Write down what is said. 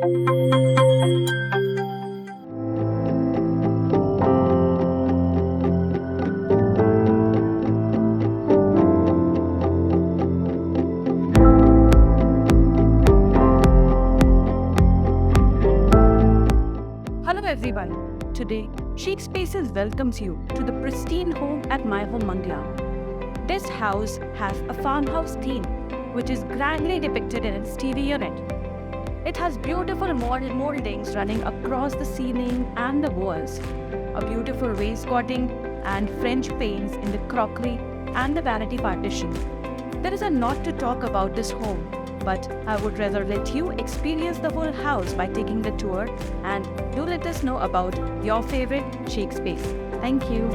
Hello everyone. Today, Chic Spaces welcomes you to the pristine home at My Home Mangala. This house has a farmhouse theme, which is grandly depicted in its TV unit. It has beautiful moldings running across the ceiling and the walls, a beautiful wainscoting and French paints in the crockery and the vanity partition. There is a lot to talk about this home, but I would rather let you experience the whole house by taking the tour, and do let us know about your favorite chic space. Thank you.